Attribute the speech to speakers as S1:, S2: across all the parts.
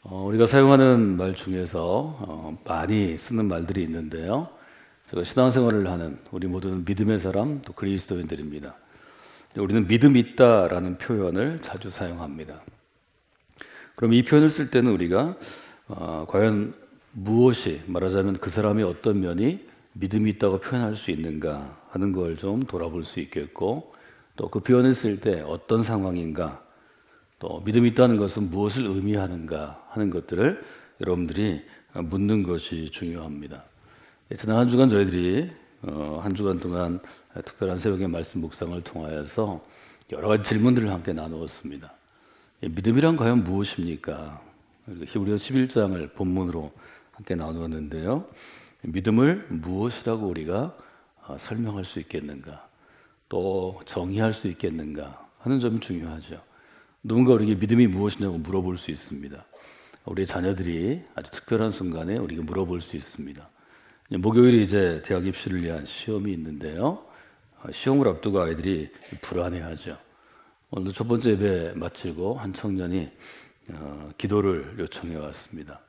S1: 우리가 사용하는 말 중에서 많이 쓰는 말들이 있는데요. 제가 신앙생활을 하는 우리 모두는 믿음의 사람, 또 그리스도인들입니다. 우리는 믿음 있다라는 표현을 자주 사용합니다. 그럼 이 표현을 쓸 때는 우리가 과연 무엇이, 말하자면 그 사람의 어떤 면이 믿음이 있다고 표현할 수 있는가 하는 걸 좀 돌아볼 수 있겠고, 또 그 표현을 쓸 때 어떤 상황인가, 또 믿음이 있다는 것은 무엇을 의미하는가 하는 것들을 여러분들이 묻는 것이 중요합니다. 지난 한 주간 저희들이 한 주간 동안 특별한 새벽의 말씀 묵상을 통하여서 여러 가지 질문들을 함께 나누었습니다. 믿음이란 과연 무엇입니까? 히브리서 11장을 본문으로 함께 나누었는데요. 믿음을 무엇이라고 우리가 설명할 수 있겠는가, 또 정의할 수 있겠는가 하는 점이 중요하죠. 누군가 우리에게 믿음이 무엇이냐고 물어볼 수 있습니다. 우리 자녀들이 아주 특별한 순간에 우리에게 물어볼 수 있습니다. 목요일에 이제 대학 입시를 위한 시험이 있는데요. 시험을 앞두고 아이들이 불안해하죠. 오늘도 첫 번째 예배 마치고 한 청년이 기도를 요청해 왔습니다.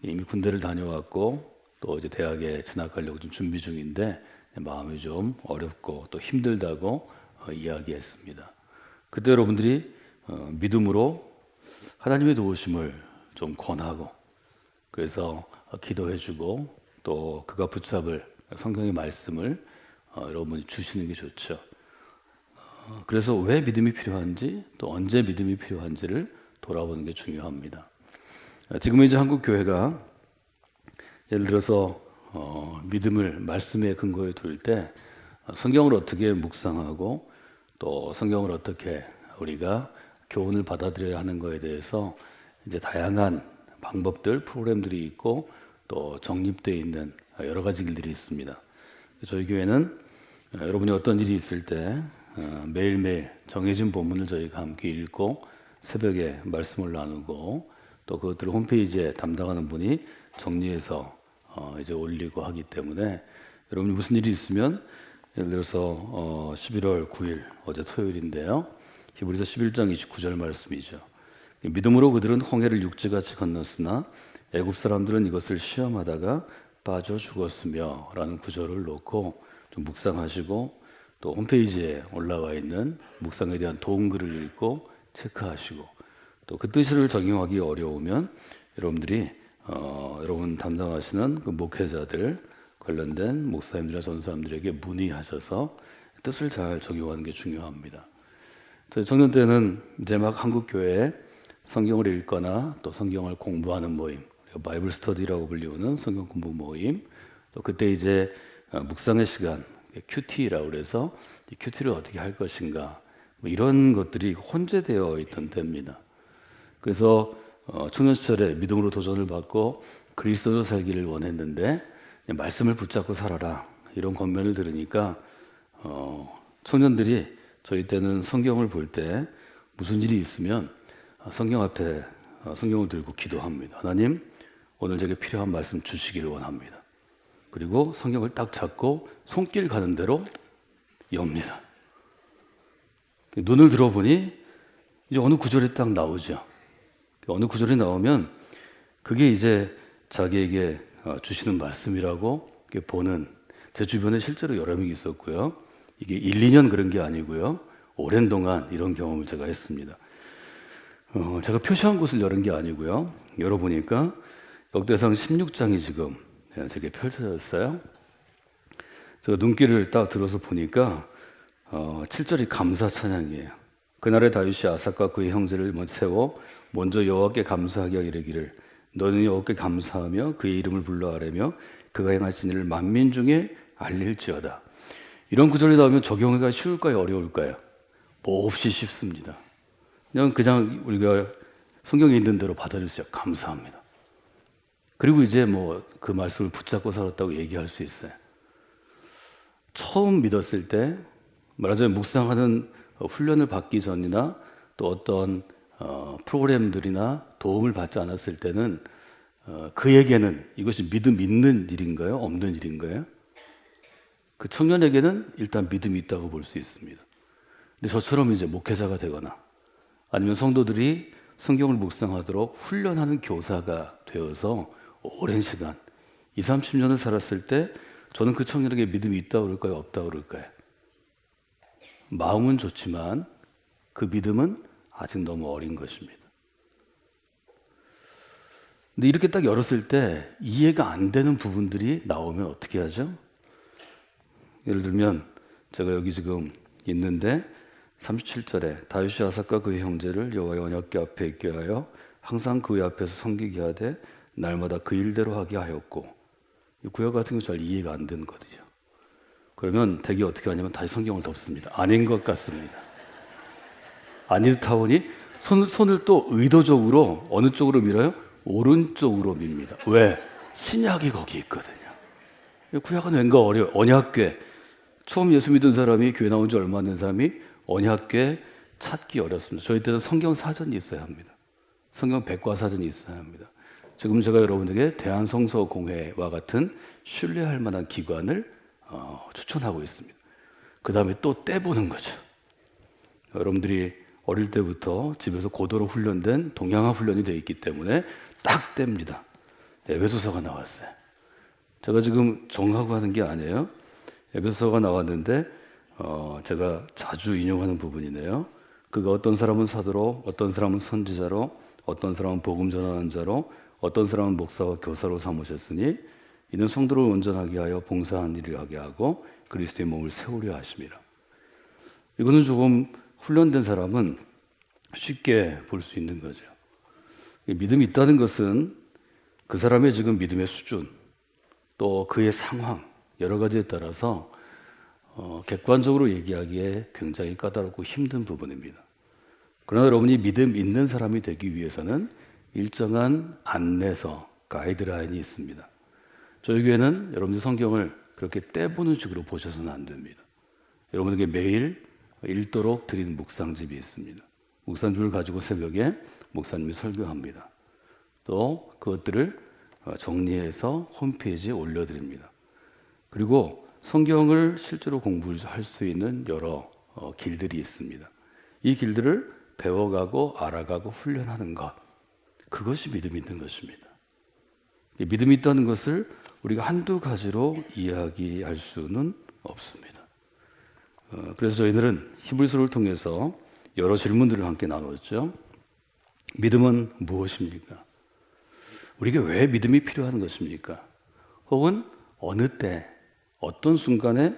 S1: 이미 군대를 다녀왔고 또 이제 대학에 진학하려고 좀 준비 중인데 마음이 좀 어렵고 또 힘들다고 이야기했습니다. 그때 여러분들이 믿음으로 하나님의 도우심을 좀 권하고, 그래서 기도해주고 또 그가 붙잡을 성경의 말씀을 여러분이 주시는 게 좋죠. 그래서 왜 믿음이 필요한지, 또 언제 믿음이 필요한지를 돌아보는 게 중요합니다. 지금은 이제 한국 교회가 예를 들어서 믿음을 말씀에 근거에 둘 때 성경을 어떻게 묵상하고 또 성경을 어떻게 우리가 교훈을 받아들여야 하는 것에 대해서 이제 다양한 방법들, 프로그램들이 있고 또 정립되어 있는 여러 가지 길들이 있습니다. 저희 교회는 여러분이 어떤 일이 있을 때 매일매일 정해진 본문을 저희가 함께 읽고 새벽에 말씀을 나누고 또 그것들을 홈페이지에 담당하는 분이 정리해서 이제 올리고 하기 때문에 여러분이 무슨 일이 있으면 예를 들어서 11월 9일 어제 토요일인데요. 히브리서 11장 29절 말씀이죠. 믿음으로 그들은 홍해를 육지같이 건넜으나 애굽 사람들은 이것을 시험하다가 빠져 죽었으며 라는 구절을 놓고 좀 묵상하시고 또 홈페이지에 올라와 있는 묵상에 대한 도움글을 읽고 체크하시고 또 그 뜻을 적용하기 어려우면 여러분들이 여러분 담당하시는 그 목회자들 관련된 목사님들이나 전사님들에게 문의하셔서 뜻을 잘 적용하는 게 중요합니다. 저희 청년 때는 이제 막 한국 교회에 성경을 읽거나 또 성경을 공부하는 모임, 바이블 스터디라고 불리우는 성경 공부 모임, 또 그때 이제 묵상의 시간, 큐티라고 그래서 이 큐티를 어떻게 할 것인가, 뭐 이런 것들이 혼재되어 있던 때입니다. 그래서 청년 시절에 믿음으로 도전을 받고 그리스도로 살기를 원했는데 말씀을 붙잡고 살아라 이런 권면을 들으니까 청년들이 저희 때는 성경을 볼 때 무슨 일이 있으면 성경 앞에 성경을 들고 기도합니다. 하나님, 오늘 제게 필요한 말씀 주시기를 원합니다. 그리고 성경을 딱 잡고 손길 가는 대로 엽니다. 눈을 들어보니 이제 어느 구절이 딱 나오죠. 어느 구절이 나오면 그게 이제 자기에게 주시는 말씀이라고 보는, 제 주변에 실제로 여러 명이 있었고요. 이게 1, 2년 그런 게 아니고요. 오랜 동안 이런 경험을 제가 했습니다. 제가 표시한 곳을 열은 게 아니고요. 열어보니까 역대상 16장이 지금 제게 펼쳐졌어요. 제가 눈길을 딱 들어서 보니까 7절이 감사 찬양이에요. 그날에 다윗이 아삭과 그의 형제를 세워 먼저 여호와께 감사하게 이르기를 너는 여호와께 감사하며 그의 이름을 불러 아뢰며 그가 행하신 일을 만민 중에 알릴지어다. 이런 구절이 나오면 적용하기가 쉬울까요? 어려울까요? 몹시 쉽습니다. 그냥 우리가 성경에 있는 대로 받아들였어요. 감사합니다. 그리고 이제 뭐 그 말씀을 붙잡고 살았다고 얘기할 수 있어요. 처음 믿었을 때 말하자면 묵상하는 훈련을 받기 전이나 또 어떤 프로그램들이나 도움을 받지 않았을 때는 그에게는 이것이 믿음 있는 일인가요? 없는 일인가요? 그 청년에게는 일단 믿음이 있다고 볼 수 있습니다. 근데 저처럼 이제 목회자가 되거나 아니면 성도들이 성경을 묵상하도록 훈련하는 교사가 되어서 오랜 시간 20, 30년을 살았을 때 저는 그 청년에게 믿음이 있다 그럴까요? 없다 그럴까요? 마음은 좋지만 그 믿음은 아직 너무 어린 것입니다. 근데 이렇게 딱 열었을 때 이해가 안 되는 부분들이 나오면 어떻게 하죠? 예를 들면 제가 여기 지금 있는데 37절에 다윗이 아삭과 그의 형제를 여호와의 언약궤 앞에 있게 하여 항상 그의 앞에서 섬기게 하되 날마다 그 일대로 하게 하였고, 이 구약 같은 거 잘 이해가 안 되는 거거든요. 그러면 대개 어떻게 하냐면 다시 성경을 덮습니다. 아닌 것 같습니다. 아니듯 하오니 손을 또 의도적으로 어느 쪽으로 밀어요? 오른쪽으로 밉니다. 왜? 신약이 거기 있거든요. 구약은 왠가 어려워요. 언약궤. 처음 예수 믿은 사람이 교회 나온 지 얼마 안 된 사람이 언약궤 찾기 어렵습니다. 저희 때는 성경 사전이 있어야 합니다. 성경 백과사전이 있어야 합니다. 지금 제가 여러분들에게 대한성서공회와 같은 신뢰할 만한 기관을 추천하고 있습니다. 그 다음에 또 떼보는 거죠. 여러분들이 어릴 때부터 집에서 고도로 훈련된 동양화 훈련이 되어 있기 때문에 딱 뗍니다. 에베소서가 나왔어요. 제가 지금 정하고 하는 게 아니에요. 에베소서가 나왔는데 제가 자주 인용하는 부분이네요. 그가 어떤 사람은 사도로, 어떤 사람은 선지자로, 어떤 사람은 복음 전하는 자로, 어떤 사람은 목사와 교사로 삼으셨으니 이는 성도를 온전하게 하여 봉사하는 일을 하게 하고 그리스도의 몸을 세우려 하심이라. 이거는 조금 훈련된 사람은 쉽게 볼 수 있는 거죠. 믿음이 있다는 것은 그 사람의 지금 믿음의 수준, 또 그의 상황, 여러 가지에 따라서 객관적으로 얘기하기에 굉장히 까다롭고 힘든 부분입니다. 그러나 여러분이 믿음 있는 사람이 되기 위해서는 일정한 안내서, 가이드라인이 있습니다. 저희 교회는 여러분들 성경을 그렇게 떼보는 식으로 보셔서는 안 됩니다. 여러분에게 매일 읽도록 드리는 묵상집이 있습니다. 묵상집을 가지고 새벽에 목사님이 설교합니다. 또 그것들을 정리해서 홈페이지에 올려드립니다. 그리고 성경을 실제로 공부할 수 있는 여러 길들이 있습니다. 이 길들을 배워가고 알아가고 훈련하는 것, 그것이 믿음이 있는 것입니다. 믿음이 있다는 것을 우리가 한두 가지로 이야기할 수는 없습니다. 그래서 저희들은 히브리서를 통해서 여러 질문들을 함께 나눴죠. 믿음은 무엇입니까? 우리에게 왜 믿음이 필요한 것입니까? 혹은 어느 때, 어떤 순간에,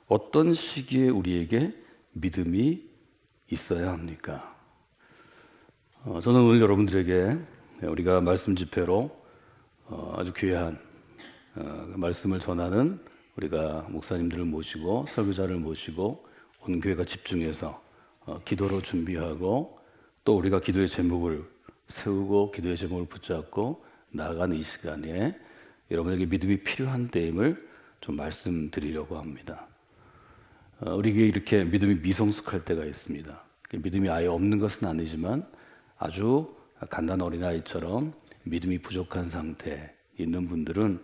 S1: 어떤 시기에 우리에게 믿음이 있어야 합니까? 저는 오늘 여러분들에게 우리가 말씀 집회로 아주 귀한 말씀을 전하는 우리가 목사님들을 모시고 설교자를 모시고 온 교회가 집중해서 기도로 준비하고 또 우리가 기도의 제목을 세우고 기도의 제목을 붙잡고 나아가는 이 시간에 여러분에게 믿음이 필요한 때임을 좀 말씀드리려고 합니다. 우리에게 이렇게 믿음이 미성숙할 때가 있습니다. 믿음이 아예 없는 것은 아니지만 아주 갓난 어린아이처럼 믿음이 부족한 상태에 있는 분들은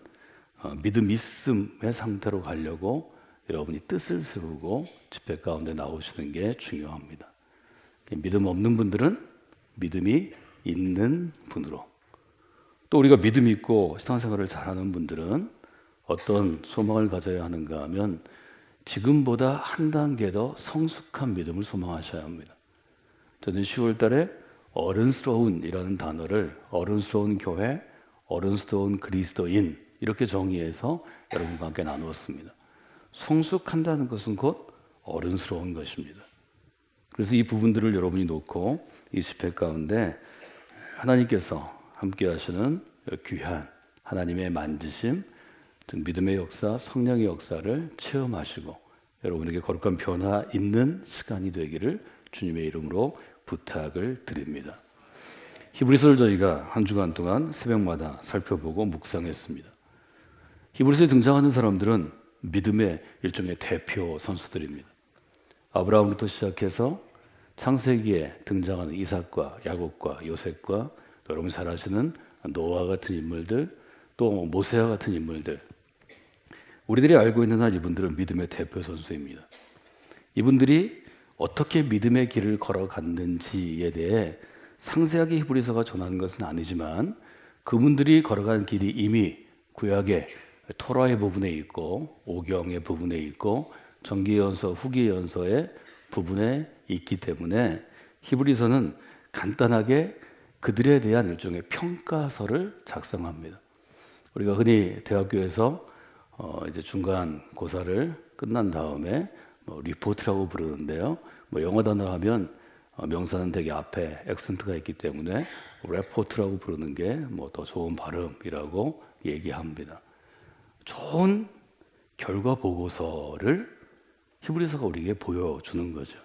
S1: 믿음 있음의 상태로 가려고 여러분이 뜻을 세우고 집회 가운데 나오시는 게 중요합니다. 믿음 없는 분들은 믿음이 있는 분으로, 또 우리가 믿음 있고 신앙생활을 잘하는 분들은 어떤 소망을 가져야 하는가 하면 지금보다 한 단계 더 성숙한 믿음을 소망하셔야 합니다. 저는 10월 달에 어른스러운이라는 단어를 어른스러운 교회, 어른스러운 그리스도인 이렇게 정의해서 여러분과 함께 나누었습니다. 성숙한다는 것은 곧 어른스러운 것입니다. 그래서 이 부분들을 여러분이 놓고 이 집회 가운데 하나님께서 함께 하시는 귀한 하나님의 만지심, 즉 믿음의 역사, 성령의 역사를 체험하시고 여러분에게 거룩한 변화 있는 시간이 되기를 주님의 이름으로 부탁을 드립니다. 히브리서를 저희가 한 주간 동안 새벽마다 살펴보고 묵상했습니다. 히브리서에 등장하는 사람들은 믿음의 일종의 대표 선수들입니다. 아브라함부터 시작해서 창세기에 등장하는 이삭과 야곱과 요셉과 여러분 잘 아시는 노아 같은 인물들, 또 모세와 같은 인물들, 우리들이 알고 있는 한 이분들은 믿음의 대표 선수입니다. 이분들이 어떻게 믿음의 길을 걸어갔는지에 대해 상세하게 히브리서가 전하는 것은 아니지만 그분들이 걸어간 길이 이미 구약의 토라의 부분에 있고 오경의 부분에 있고 정기연서, 후기연서의 부분에 있기 때문에 히브리서는 간단하게 그들에 대한 일종의 평가서를 작성합니다. 우리가 흔히 대학교에서 이제 중간 고사를 끝난 다음에 리포트라고 부르는데요. 영어 단어 하면 명사는 되게 앞에 액센트가 있기 때문에 레포트라고 부르는 게 더 좋은 발음이라고 얘기합니다. 좋은 결과 보고서를 히브리서가 우리에게 보여주는 거죠.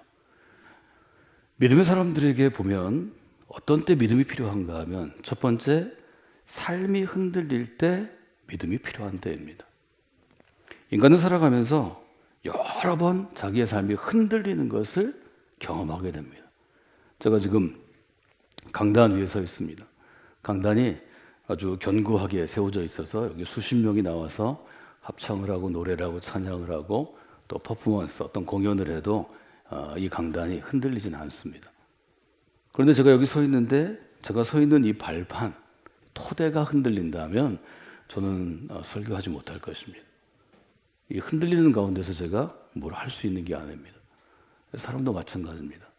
S1: 믿음의 사람들에게 보면 어떤 때 믿음이 필요한가 하면 첫 번째, 삶이 흔들릴 때 믿음이 필요한 때입니다. 인간은 살아가면서 여러 번 자기의 삶이 흔들리는 것을 경험하게 됩니다. 제가 지금 강단 위에 서 있습니다. 강단이 아주 견고하게 세워져 있어서 여기 수십 명이 나와서 합창을 하고 노래를 하고 찬양을 하고 또 퍼포먼스, 어떤 공연을 해도 이 강단이 흔들리진 않습니다. 그런데 제가 여기 서 있는데 제가 서 있는 이 발판, 토대가 흔들린다면 저는 설교하지 못할 것입니다. 이 흔들리는 가운데서 제가 뭘 할 수 있는 게 아닙니다. 사람도 마찬가지입니다.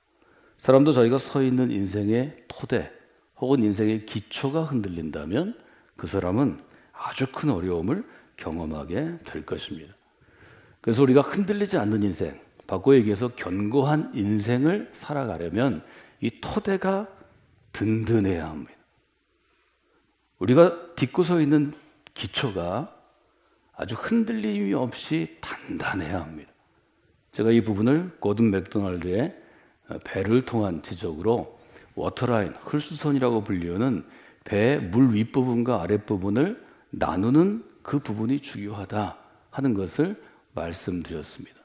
S1: 사람도 자기가 서 있는 인생의 토대 혹은 인생의 기초가 흔들린다면 그 사람은 아주 큰 어려움을 경험하게 될 것입니다. 그래서 우리가 흔들리지 않는 인생, 바꿔 얘기해서 견고한 인생을 살아가려면 이 토대가 든든해야 합니다. 우리가 딛고 서 있는 기초가 아주 흔들림이 없이 단단해야 합니다. 제가 이 부분을 고든 맥도날드의 배를 통한 지적으로 워터라인, 흘수선이라고 불리우는 배의 물 윗부분과 아랫부분을 나누는 그 부분이 중요하다 하는 것을 말씀드렸습니다.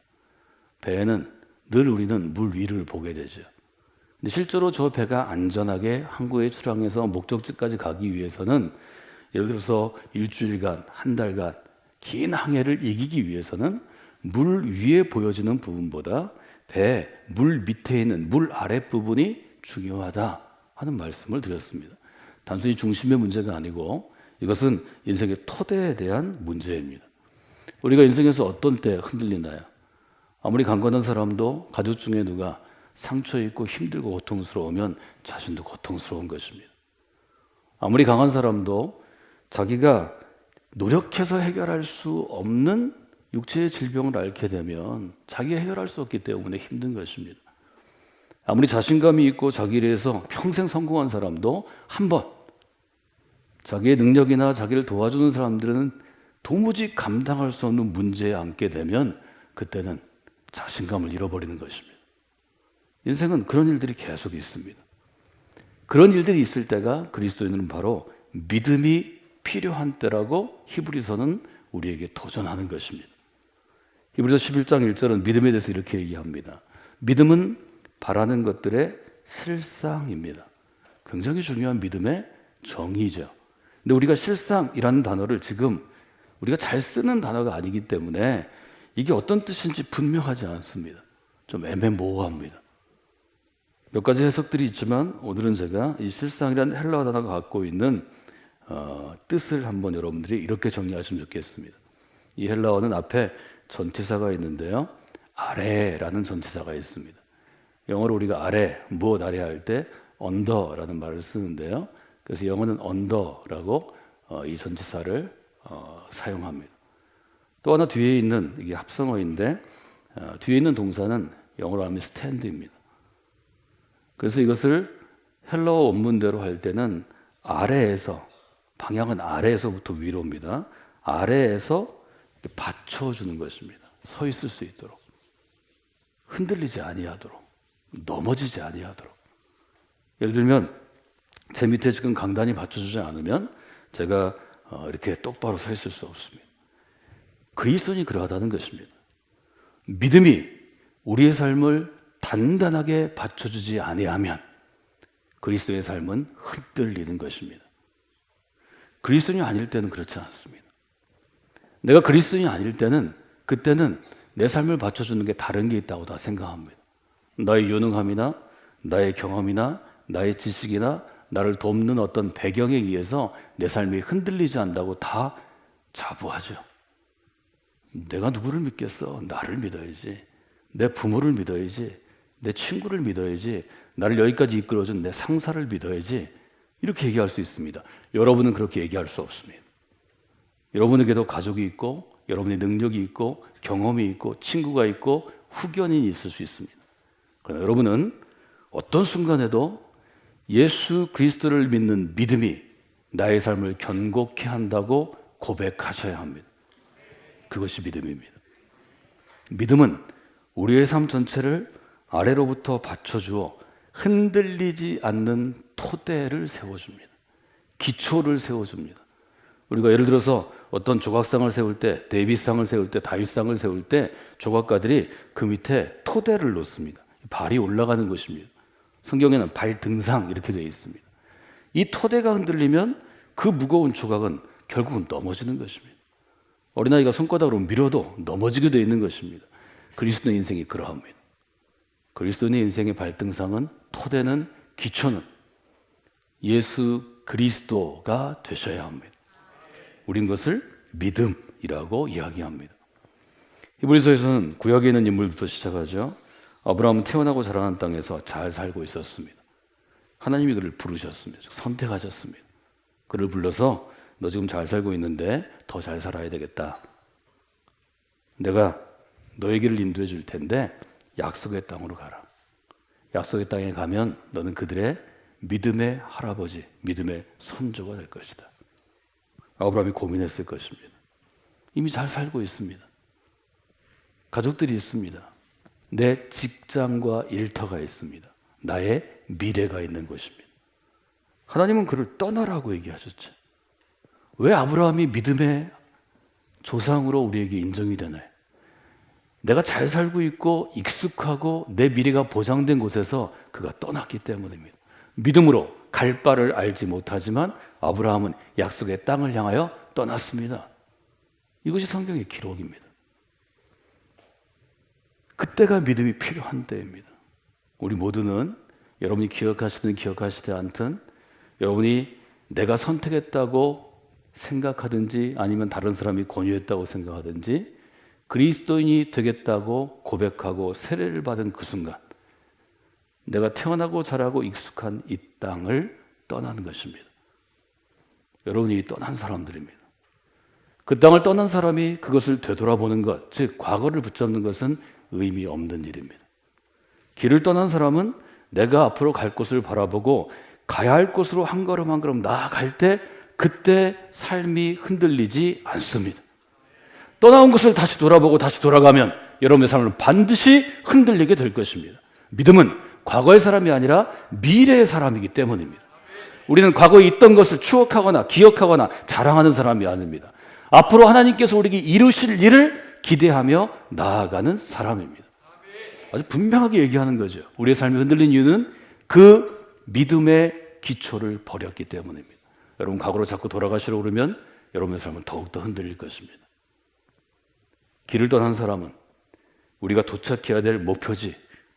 S1: 배에는 늘 우리는 물 위를 보게 되죠. 근데 실제로 저 배가 안전하게 항구에 출항해서 목적지까지 가기 위해서는 예를 들어서 일주일간, 한 달간 긴 항해를 이기기 위해서는 물 위에 보여지는 부분보다 배 물 밑에 있는 물 아랫부분이 중요하다 하는 말씀을 드렸습니다. 단순히 중심의 문제가 아니고 이것은 인생의 토대에 대한 문제입니다. 우리가 인생에서 어떤 때 흔들리나요? 아무리 강건한 사람도 가족 중에 누가 상처 있고 힘들고 고통스러우면 자신도 고통스러운 것입니다. 아무리 강한 사람도 자기가 노력해서 해결할 수 없는 육체의 질병을 앓게 되면 자기가 해결할 수 없기 때문에 힘든 것입니다. 아무리 자신감이 있고 자기 일에서 평생 성공한 사람도 한번 자기의 능력이나 자기를 도와주는 사람들은 도무지 감당할 수 없는 문제에 앉게 되면 그때는 자신감을 잃어버리는 것입니다. 인생은 그런 일들이 계속 있습니다. 그런 일들이 있을 때가 그리스도인은 바로 믿음이 필요한 때라고 히브리서는 우리에게 도전하는 것입니다. 히브리서 11장 1절은 믿음에 대해서 이렇게 얘기합니다. 믿음은 바라는 것들의 실상입니다. 굉장히 중요한 믿음의 정의죠. 근데 우리가 실상이라는 단어를 지금 우리가 잘 쓰는 단어가 아니기 때문에 이게 어떤 뜻인지 분명하지 않습니다. 좀 애매모호합니다. 몇 가지 해석들이 있지만 오늘은 제가 이 실상이라는 헬라어 단어가 갖고 있는 뜻을 한번 여러분들이 이렇게 정리하시면 좋겠습니다. 이 헬라어는 앞에 전치사가 있는데요. 아래라는 전치사가 있습니다. 영어로 우리가 아래, 무엇 아래 할 때 under라는 말을 쓰는데요. 그래서 영어는 under라고 이 전치사를 사용합니다. 또 하나 뒤에 있는 이게 합성어인데 뒤에 있는 동사는 영어로 하면 stand입니다. 그래서 이것을 헬라어 원문대로 할 때는 아래에서, 방향은 아래에서부터 위로입니다. 아래에서 받쳐주는 것입니다. 서 있을 수 있도록, 흔들리지 아니하도록, 넘어지지 아니하도록. 예를 들면 제 밑에 지금 강단이 받쳐주지 않으면 제가 이렇게 똑바로 서 있을 수 없습니다. 그리스도인이 그러하다는 것입니다. 믿음이 우리의 삶을 단단하게 받쳐주지 아니하면 그리스도의 삶은 흔들리는 것입니다. 그리스도인이 아닐 때는 그렇지 않습니다. 내가 그리스도인이 아닐 때는 그때는 내 삶을 받쳐주는 게 다른 게 있다고 다 생각합니다. 나의 유능함이나 나의 경험이나 나의 지식이나 나를 돕는 어떤 배경에 의해서 내 삶이 흔들리지 않는다고 다 자부하죠. 내가 누구를 믿겠어? 나를 믿어야지. 내 부모를 믿어야지. 내 친구를 믿어야지. 나를 여기까지 이끌어준 내 상사를 믿어야지. 이렇게 얘기할 수 있습니다. 여러분은 그렇게 얘기할 수 없습니다. 여러분에게도 가족이 있고 여러분의 능력이 있고 경험이 있고 친구가 있고 후견인이 있을 수 있습니다. 그러나 여러분은 어떤 순간에도 예수 그리스도를 믿는 믿음이 나의 삶을 견고케 한다고 고백하셔야 합니다. 그것이 믿음입니다. 믿음은 우리의 삶 전체를 아래로부터 받쳐주어 흔들리지 않는 토대를 세워줍니다. 기초를 세워줍니다. 우리가 예를 들어서 어떤 조각상을 세울 때, 데이빗상을 세울 때, 다윗상을 세울 때 조각가들이 그 밑에 토대를 놓습니다. 발이 올라가는 것입니다. 성경에는 발등상 이렇게 되어 있습니다. 이 토대가 흔들리면 그 무거운 조각은 결국은 넘어지는 것입니다. 어린아이가 손바닥으로 밀어도 넘어지게 되어 있는 것입니다. 그리스도의 인생이 그러합니다. 그리스도인의 인생의 발등상은, 토대는, 기초는 예수 그리스도가 되셔야 합니다. 우린 그것을 믿음이라고 이야기합니다. 히브리서에서는 구약에 있는 인물부터 시작하죠. 아브라함은 태어나고 자라난 땅에서 잘 살고 있었습니다. 하나님이 그를 부르셨습니다. 선택하셨습니다. 그를 불러서 너 지금 잘 살고 있는데 더 잘 살아야 되겠다. 내가 너에게를 인도해 줄 텐데 약속의 땅으로 가라. 약속의 땅에 가면 너는 그들의 믿음의 할아버지, 믿음의 선조가 될 것이다. 아브라함이 고민했을 것입니다. 이미 잘 살고 있습니다. 가족들이 있습니다. 내 직장과 일터가 있습니다. 나의 미래가 있는 것입니다. 하나님은 그를 떠나라고 얘기하셨죠. 왜 아브라함이 믿음의 조상으로 우리에게 인정이 되나요? 내가 잘 살고 있고 익숙하고 내 미래가 보장된 곳에서 그가 떠났기 때문입니다. 믿음으로 갈 바를 알지 못하지만 아브라함은 약속의 땅을 향하여 떠났습니다. 이것이 성경의 기록입니다. 그때가 믿음이 필요한 때입니다. 우리 모두는 여러분이 기억하시든 기억하시지 않든 여러분이 내가 선택했다고 생각하든지 아니면 다른 사람이 권유했다고 생각하든지 그리스도인이 되겠다고 고백하고 세례를 받은 그 순간 내가 태어나고 자라고 익숙한 이 땅을 떠나는 것입니다. 여러분이 떠난 사람들입니다. 그 땅을 떠난 사람이 그것을 되돌아보는 것, 즉 과거를 붙잡는 것은 의미 없는 일입니다. 길을 떠난 사람은 내가 앞으로 갈 곳을 바라보고 가야 할 곳으로 한 걸음 한 걸음 나아갈 때 그때 삶이 흔들리지 않습니다. 떠나온 것을 다시 돌아보고 다시 돌아가면 여러분의 삶은 반드시 흔들리게 될 것입니다. 믿음은 과거의 사람이 아니라 미래의 사람이기 때문입니다. 우리는 과거에 있던 것을 추억하거나 기억하거나 자랑하는 사람이 아닙니다. 앞으로 하나님께서 우리에게 이루실 일을 기대하며 나아가는 사람입니다. 아주 분명하게 얘기하는 거죠. 우리의 삶이 흔들린 이유는 그 믿음의 기초를 버렸기 때문입니다. 여러분 과거로 자꾸 돌아가시려고 그러면 여러분의 삶은 더욱더 흔들릴 것입니다. 길을 떠난 사람은 우리가 도착해야 될 목표지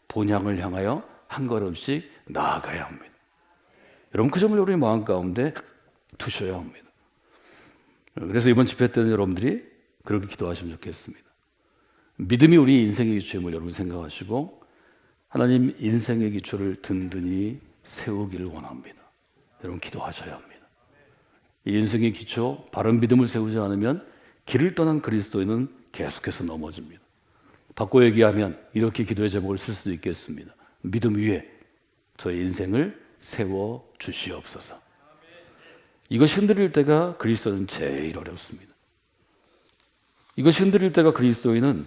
S1: 본향을 향하여 한 걸음씩 나아가야 합니다. 여러분 그 점을 여러분의 마음 가운데 두셔야 합니다. 그래서 이번 집회 때는 여러분들이 그렇게 기도하시면 좋겠습니다. 믿음이 우리 인생의 기초임을 여러분 생각하시고 하나님 인생의 기초를 든든히 세우기를 원합니다. 여러분 기도하셔야 합니다. 이 인생의 기초, 바른 믿음을 세우지 않으면 길을 떠난 그리스도인은 계속해서 넘어집니다. 바꿔 얘기하면 이렇게 기도의 제목을 쓸 수도 있겠습니다. 믿음 위에 저의 인생을 세워 주시옵소서. 이것이 흔들릴 때가 그리스도는 제일 어렵습니다. 이것이 흔들릴 때가 그리스도인은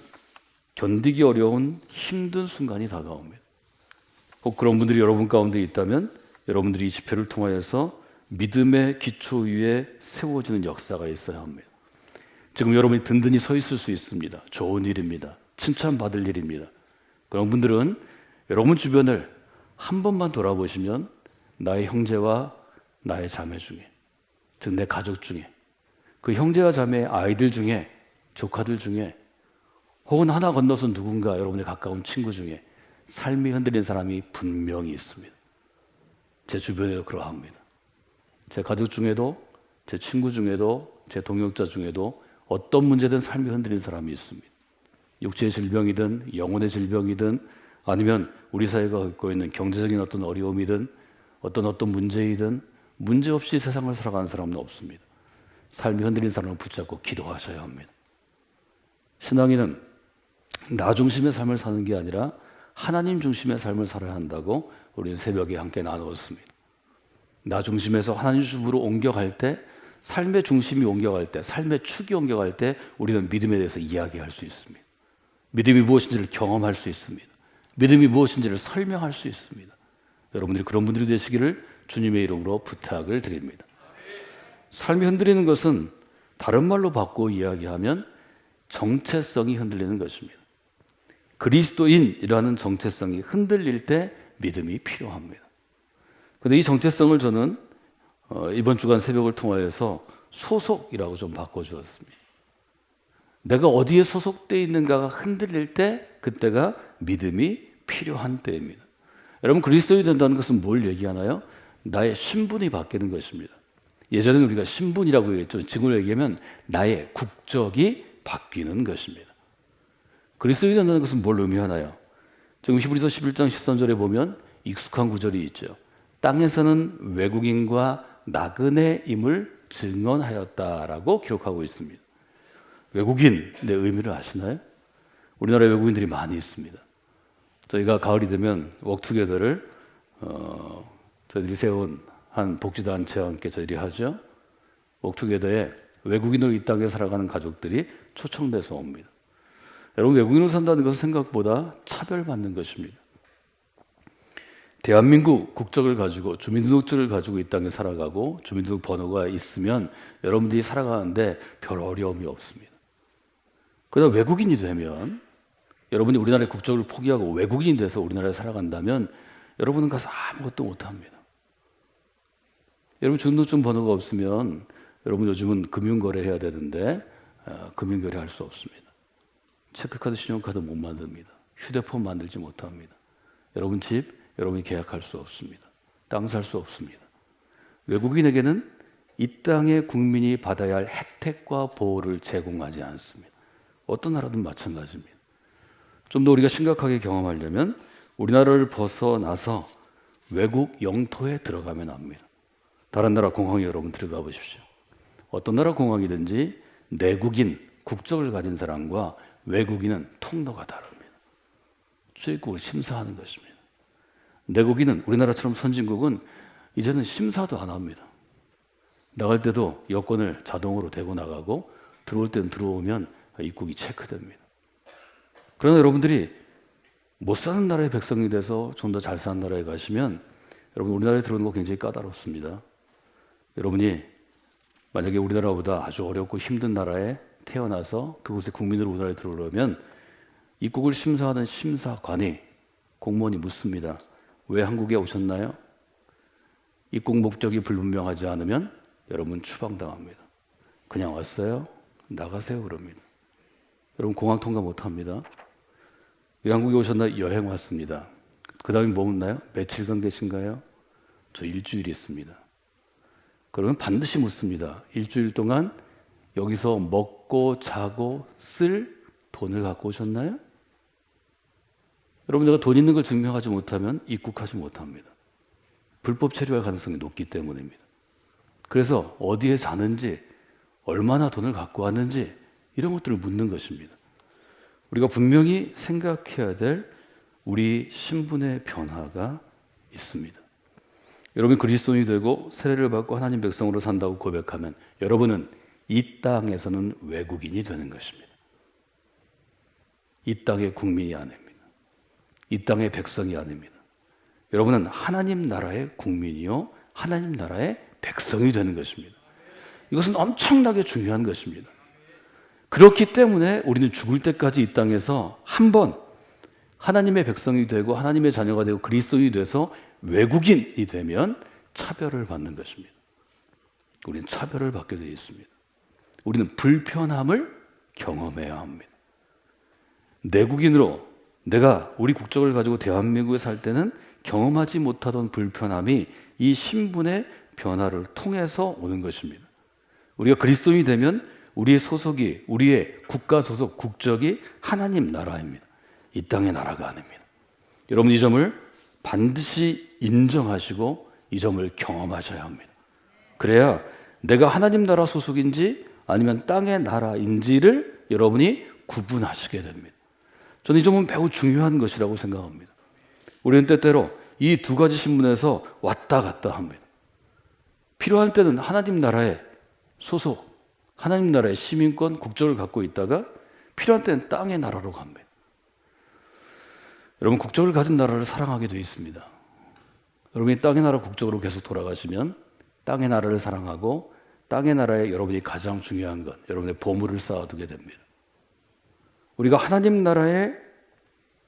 S1: 견디기 어려운 힘든 순간이 다가옵니다. 꼭 그런 분들이 여러분 가운데 있다면 여러분들이 이 집회를 통하여서 믿음의 기초 위에 세워지는 역사가 있어야 합니다. 지금 여러분이 든든히 서 있을 수 있습니다. 좋은 일입니다. 칭찬받을 일입니다. 그런 분들은 여러분 주변을 한 번만 돌아보시면 나의 형제와 나의 자매 중에, 즉 내 가족 중에, 그 형제와 자매의 아이들 중에, 조카들 중에, 혹은 하나 건너서 누군가 여러분의 가까운 친구 중에 삶이 흔들린 사람이 분명히 있습니다. 제 주변에도 그러합니다. 제 가족 중에도, 제 친구 중에도, 제 동역자 중에도 어떤 문제든 삶이 흔들린 사람이 있습니다. 육체의 질병이든 영혼의 질병이든 아니면 우리 사회가 겪고 있는 경제적인 어떤 어려움이든 어떤 문제이든 문제없이 세상을 살아가는 사람은 없습니다. 삶이 흔들린 사람을 붙잡고 기도하셔야 합니다. 신앙인은 나 중심의 삶을 사는 게 아니라 하나님 중심의 삶을 살아야 한다고 우리는 새벽에 함께 나누었습니다. 나 중심에서 하나님 중심으로 옮겨갈 때, 삶의 중심이 옮겨갈 때, 삶의 축이 옮겨갈 때 우리는 믿음에 대해서 이야기할 수 있습니다. 믿음이 무엇인지를 경험할 수 있습니다. 믿음이 무엇인지를 설명할 수 있습니다. 여러분들이 그런 분들이 되시기를 주님의 이름으로 부탁을 드립니다. 삶이 흔들리는 것은 다른 말로 바꾸어 이야기하면 정체성이 흔들리는 것입니다. 그리스도인이라는 정체성이 흔들릴 때 믿음이 필요합니다. 그런데 이 정체성을 저는 이번 주간 새벽을 통하여서 소속이라고 좀 바꿔주었습니다. 내가 어디에 소속되어 있는가가 흔들릴 때 그때가 믿음이 필요한 때입니다. 여러분, 그리스도인이 된다는 것은 뭘 얘기하나요? 나의 신분이 바뀌는 것입니다. 예전에는 우리가 신분이라고 했죠. 지금으로 얘기하면 나의 국적이 바뀌는 것입니다. 그리스도인이 된다는 것은 뭘 의미하나요? 지금 히브리서 11장 13절에 보면 익숙한 구절이 있죠. 땅에서는 외국인과 나그네임을 증언하였다라고 기록하고 있습니다. 외국인의 의미를 아시나요? 우리나라에 외국인들이 많이 있습니다. 저희가 가을이 되면 워크투게더를 저희들이 세운 한 복지단체와 함께 저희들이 하죠. 워크투게더에 외국인으로 이 땅에 살아가는 가족들이 초청돼서 옵니다. 여러분, 외국인으로 산다는 것은 생각보다 차별받는 것입니다. 대한민국 국적을 가지고 주민등록증을 가지고 이 땅에 살아가고 주민등록 번호가 있으면 여러분들이 살아가는데 별 어려움이 없습니다. 그러나 외국인이 되면 여러분이 우리나라의 국적을 포기하고 외국인이 돼서 우리나라에 살아간다면 여러분은 가서 아무것도 못합니다. 여러분, 주민등록증 번호가 없으면 여러분 요즘은 금융거래 해야 되는데 금융거래 할 수 없습니다. 체크카드, 신용카드 못 만듭니다. 휴대폰 만들지 못합니다. 여러분 집, 여러분이 계약할 수 없습니다. 땅 살 수 없습니다. 외국인에게는 이 땅의 국민이 받아야 할 혜택과 보호를 제공하지 않습니다. 어떤 나라든 마찬가지입니다. 좀 더 우리가 심각하게 경험하려면 우리나라를 벗어나서 외국 영토에 들어가면 합니다. 다른 나라 공항에 여러분 들어가 보십시오. 어떤 나라 공항이든지 내국인, 국적을 가진 사람과 외국인은 통로가 다릅니다. 출입국을 심사하는 것입니다. 내국인은 우리나라처럼 선진국은 이제는 심사도 안 합니다. 나갈 때도 여권을 자동으로 대고 나가고 들어올 때는 들어오면 입국이 체크됩니다. 그러나 여러분들이 못 사는 나라의 백성이 돼서 좀 더 잘 사는 나라에 가시면 여러분, 우리나라에 들어오는 거 굉장히 까다롭습니다. 여러분이 만약에 우리나라보다 아주 어렵고 힘든 나라에 태어나서 그곳에 국민으로 우리나라에 들어오려면 입국을 심사하는 심사관이, 공무원이 묻습니다. 왜 한국에 오셨나요? 입국 목적이 불분명하지 않으면 여러분 추방당합니다. 그냥 왔어요? 나가세요 그럽니다. 여러분, 공항 통과 못합니다. 왜 한국에 오셨나요? 여행 왔습니다. 그 다음에 뭐 묻나요? 며칠간 계신가요? 저 일주일 있습니다. 그러면 반드시 묻습니다. 일주일 동안 여기서 먹고 자고 쓸 돈을 갖고 오셨나요? 여러분, 내가 돈 있는 걸 증명하지 못하면 입국하지 못합니다. 불법 체류할 가능성이 높기 때문입니다. 그래서 어디에 사는지, 얼마나 돈을 갖고 왔는지 이런 것들을 묻는 것입니다. 우리가 분명히 생각해야 될 우리 신분의 변화가 있습니다. 여러분이 그리스도인이 되고 세례를 받고 하나님 백성으로 산다고 고백하면 여러분은 이 땅에서는 외국인이 되는 것입니다. 이 땅의 국민이 아닙니다. 이 땅의 백성이 아닙니다. 여러분은 하나님 나라의 국민이요, 하나님 나라의 백성이 되는 것입니다. 이것은 엄청나게 중요한 것입니다. 그렇기 때문에 우리는 죽을 때까지 이 땅에서 한 번 하나님의 백성이 되고 하나님의 자녀가 되고 그리스도인이 돼서 외국인이 되면 차별을 받는 것입니다. 우리는 차별을 받게 되어 있습니다. 우리는 불편함을 경험해야 합니다. 내국인으로 내가 우리 국적을 가지고 대한민국에 살 때는 경험하지 못하던 불편함이 이 신분의 변화를 통해서 오는 것입니다. 우리가 그리스도인이 되면 우리의 소속이, 우리의 국가 소속, 국적이 하나님 나라입니다. 이 땅의 나라가 아닙니다. 여러분, 이 점을 반드시 인정하시고 이 점을 경험하셔야 합니다. 그래야 내가 하나님 나라 소속인지 아니면 땅의 나라인지를 여러분이 구분하시게 됩니다. 저는 이 점은 매우 중요한 것이라고 생각합니다. 우리는 때때로 이 두 가지 신분에서 왔다 갔다 합니다. 필요할 때는 하나님 나라의 소속, 하나님 나라의 시민권, 국적을 갖고 있다가 필요할 때는 땅의 나라로 갑니다. 여러분, 국적을 가진 나라를 사랑하게 되어 있습니다. 여러분이 땅의 나라 국적으로 계속 돌아가시면 땅의 나라를 사랑하고 땅의 나라에 여러분이 가장 중요한 것, 여러분의 보물을 쌓아두게 됩니다. 우리가 하나님 나라의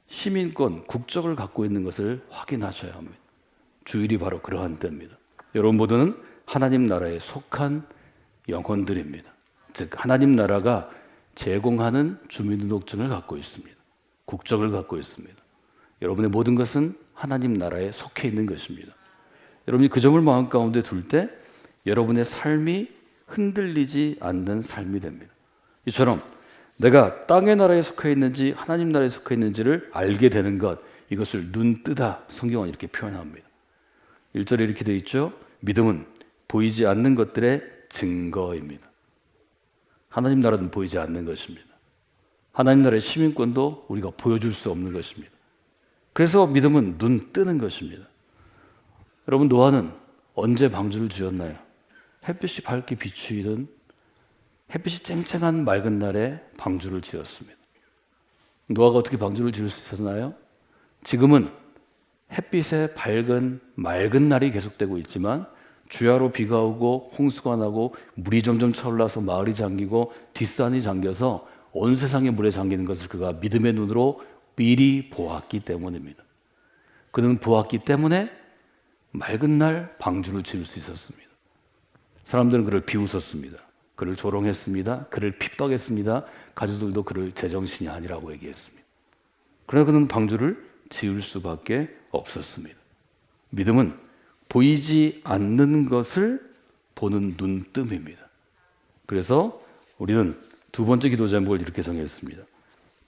S1: 시민권, 국적을 갖고 있는 것을 확인하셔야 합니다. 주일이 바로 그러한 때입니다. 여러분 모두는 하나님 나라에 속한 영혼들입니다. 즉 하나님 나라가 제공하는 주민등록증을 갖고 있습니다. 국적을 갖고 있습니다. 여러분의 모든 것은 하나님 나라에 속해 있는 것입니다. 여러분이 그 점을 마음 가운데 둘 때 여러분의 삶이 흔들리지 않는 삶이 됩니다. 이처럼 내가 땅의 나라에 속해 있는지 하나님 나라에 속해 있는지를 알게 되는 것, 이것을 눈뜨다 성경은 이렇게 표현합니다. 1절에 이렇게 되어 있죠. 믿음은 보이지 않는 것들의 증거입니다. 하나님 나라는 보이지 않는 것입니다. 하나님 나라의 시민권도 우리가 보여줄 수 없는 것입니다. 그래서 믿음은 눈 뜨는 것입니다. 여러분, 노아는 언제 방주를 지었나요? 햇빛이 밝게 비추이던 햇빛이 쨍쨍한 맑은 날에 방주를 지었습니다. 노아가 어떻게 방주를 지을 수 있었나요? 지금은 햇빛의 밝은 맑은 날이 계속되고 있지만 주야로 비가 오고 홍수가 나고 물이 점점 차올라서 마을이 잠기고 뒷산이 잠겨서 온 세상의 물에 잠기는 것을 그가 믿음의 눈으로 미리 보았기 때문입니다. 그는 보았기 때문에 맑은 날 방주를 지을 수 있었습니다. 사람들은 그를 비웃었습니다. 그를 조롱했습니다. 그를 핍박했습니다. 가족들도 그를 제정신이 아니라고 얘기했습니다. 그러나 그는 방주를 지을 수밖에 없었습니다. 믿음은 보이지 않는 것을 보는 눈뜸입니다. 그래서 우리는 두 번째 기도 제목을 이렇게 정했습니다.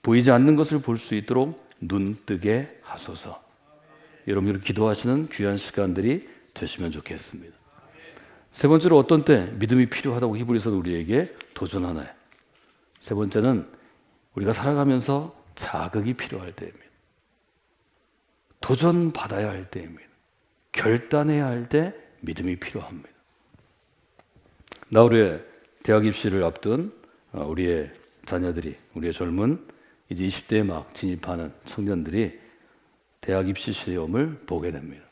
S1: 보이지 않는 것을 볼 수 있도록 눈뜨게 하소서. 여러분이 기도하시는 귀한 시간들이 되시면 좋겠습니다. 세 번째로 어떤 때 믿음이 필요하다고 히브리서는 우리에게 도전하나요? 세 번째는 우리가 살아가면서 자극이 필요할 때입니다. 도전받아야 할 때입니다. 결단해야 할 때 믿음이 필요합니다. 나홀의 대학 입시를 앞둔 우리의 자녀들이, 우리의 젊은 이제 20대에 막 진입하는 청년들이 대학 입시 시험을 보게 됩니다.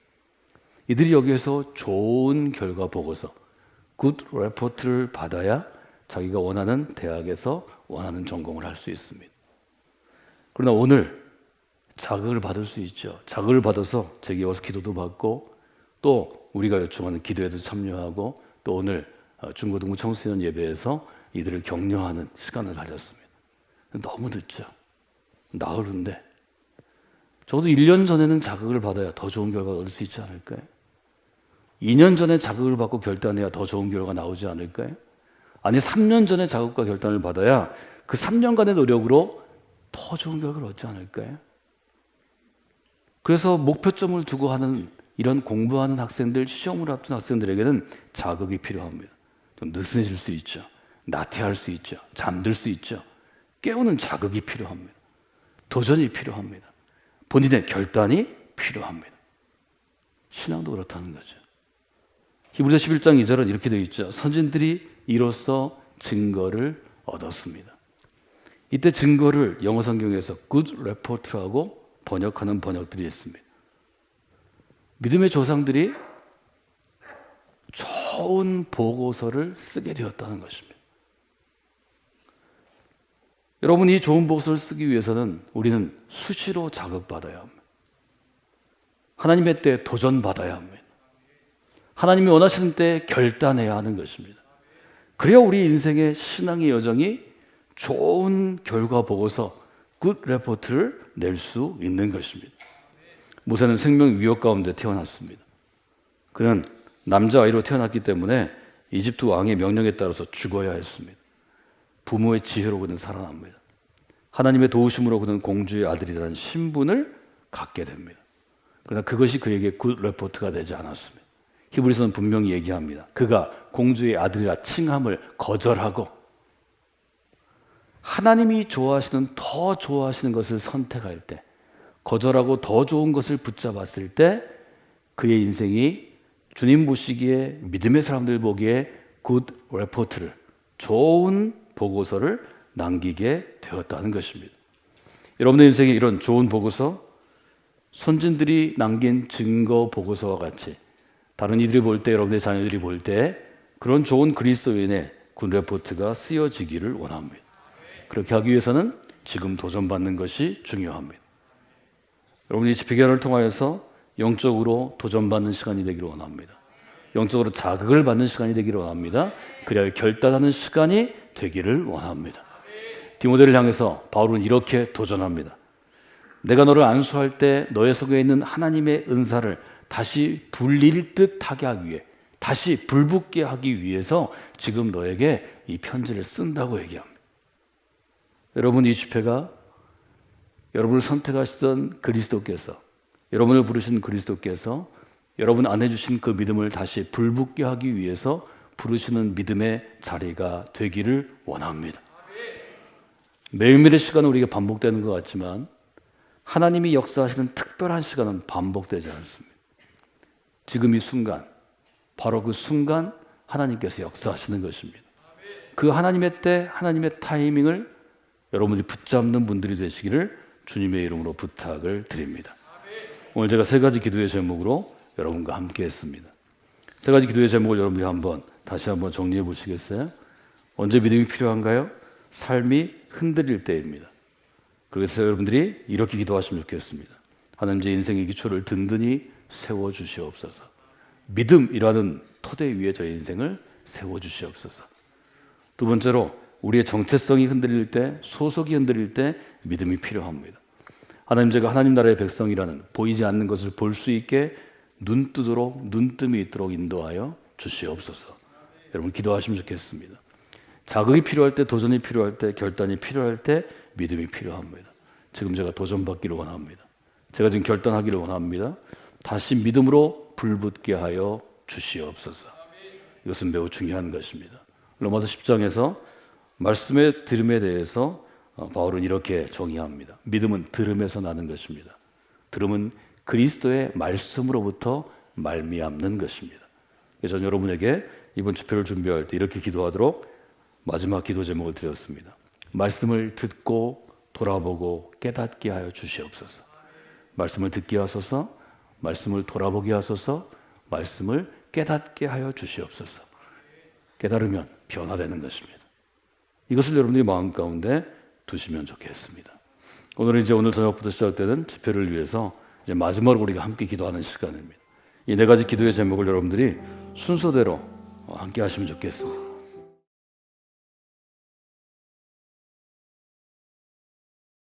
S1: 이들이 여기에서 좋은 결과 보고서, 굿 레포트를 받아야 자기가 원하는 대학에서 원하는 전공을 할 수 있습니다. 그러나 오늘 자극을 받을 수 있죠. 자극을 받아서 제게 와서 기도도 받고 또 우리가 요청하는 기도에도 참여하고 또 오늘 중고등부 청소년 예배에서 이들을 격려하는 시간을 가졌습니다. 너무 늦죠. 나흘인데 적어도 1년 전에는 자극을 받아야 더 좋은 결과를 얻을 수 있지 않을까요? 2년 전에 자극을 받고 결단해야 더 좋은 결과가 나오지 않을까요? 아니 3년 전에 자극과 결단을 받아야 그 3년간의 노력으로 더 좋은 결과를 얻지 않을까요? 그래서 목표점을 두고 하는 이런 공부하는 학생들, 시험을 앞둔 학생들에게는 자극이 필요합니다. 좀 느슨해질 수 있죠. 나태할 수 있죠. 잠들 수 있죠. 깨우는 자극이 필요합니다. 도전이 필요합니다. 본인의 결단이 필요합니다. 신앙도 그렇다는 거죠. 히브리서 11장 2절은 이렇게 되어 있죠. 선진들이 이로써 증거를 얻었습니다. 이때 증거를 영어 성경에서 good report라고 번역하는 번역들이 있습니다. 믿음의 조상들이 좋은 보고서를 쓰게 되었다는 것입니다. 여러분, 이 좋은 보고서를 쓰기 위해서는 우리는 수시로 자극받아야 합니다. 하나님의 때에 도전받아야 합니다. 하나님이 원하시는 때에 결단해야 하는 것입니다. 그래야 우리 인생의 신앙의 여정이 좋은 결과 보고서, 굿 레포트를 낼 수 있는 것입니다. 모세는 생명 위협 가운데 태어났습니다. 그는 남자아이로 태어났기 때문에 이집트 왕의 명령에 따라서 죽어야 했습니다. 부모의 지혜로 그는 살아납니다. 하나님의 도우심으로 그는 공주의 아들이라는 신분을 갖게 됩니다. 그러나 그것이 그에게 굿 레포트가 되지 않았습니다. 히브리서는 분명히 얘기합니다. 그가 공주의 아들이라 칭함을 거절하고 하나님이 좋아하시는 더 좋아하시는 것을 선택할 때, 거절하고 더 좋은 것을 붙잡았을 때 그의 인생이 주님 보시기에, 믿음의 사람들 보기에 굿 레포트를, 좋은 보고서를 남기게 되었다는 것입니다. 여러분의 인생에 이런 좋은 보고서, 선진들이 남긴 증거 보고서와 같이 다른 이들이 볼 때, 여러분의 자녀들이 볼 때 그런 좋은 그리스도인의 굿 레포트가 쓰여지기를 원합니다. 그렇게 하기 위해서는 지금 도전받는 것이 중요합니다. 여러분이 집회기간을 통하여서 영적으로 도전받는 시간이 되기를 원합니다. 영적으로 자극을 받는 시간이 되기를 원합니다. 그래야 결단하는 시간이 되기를 원합니다. 디모데를 향해서 바울은 이렇게 도전합니다. 내가 너를 안수할 때 너의 속에 있는 하나님의 은사를 다시 불릴 듯 하게 하기 위해, 다시 불붙게 하기 위해서 지금 너에게 이 편지를 쓴다고 얘기합니다. 여러분, 이 집회가 여러분을 선택하시던 그리스도께서, 여러분을 부르신 그리스도께서 여러분 안에 주신 그 믿음을 다시 불붙게 하기 위해서 부르시는 믿음의 자리가 되기를 원합니다. 매일매일의 시간은 우리가 반복되는 것 같지만 하나님이 역사하시는 특별한 시간은 반복되지 않습니다. 지금 이 순간, 바로 그 순간 하나님께서 역사하시는 것입니다. 그 하나님의 때, 하나님의 타이밍을 여러분들이 붙잡는 분들이 되시기를 주님의 이름으로 부탁을 드립니다. 오늘 제가 세 가지 기도의 제목으로 여러분과 함께 했습니다. 세 가지 기도의 제목을 여러분들이 다시 한번 정리해 보시겠어요? 언제 믿음이 필요한가요? 삶이 흔들릴 때입니다. 그래서 여러분들이 이렇게 기도하시면 좋겠습니다. 하나님, 제 인생의 기초를 든든히 세워주시옵소서. 믿음이라는 토대 위에 저의 인생을 세워주시옵소서. 두 번째로, 우리의 정체성이 흔들릴 때, 소속이 흔들릴 때 믿음이 필요합니다. 하나님, 제가 하나님 나라의 백성이라는 보이지 않는 것을 볼 수 있게 눈뜸이 있도록 인도하여 주시옵소서. 여러분 기도하시면 좋겠습니다. 자극이 필요할 때, 도전이 필요할 때, 결단이 필요할 때 믿음이 필요합니다. 지금 제가 도전받기를 원합니다. 제가 지금 결단하기를 원합니다. 다시 믿음으로 불붙게 하여 주시옵소서. 이것은 매우 중요한 것입니다. 로마서 10장에서 말씀의 들음에 대해서 바울은 이렇게 정의합니다. 믿음은 들음에서 나는 것입니다. 들음은 그리스도의 말씀으로부터 말미암는 것입니다. 그래서 저는 여러분에게 이번 집회를 준비할 때 이렇게 기도하도록 마지막 기도 제목을 드렸습니다. 말씀을 듣고 돌아보고 깨닫게 하여 주시옵소서. 말씀을 듣게 하소서, 말씀을 돌아보게 하소서, 말씀을 깨닫게 하여 주시옵소서. 깨달으면 변화되는 것입니다. 이것을 여러분들이 마음 가운데 두시면 좋겠습니다. 오늘 저녁부터 시작되는 집회를 위해서 이제 마지막으로 우리가 함께 기도하는 시간입니다. 이 네 가지 기도의 제목을 여러분들이 순서대로 함께 하시면 좋겠습니다.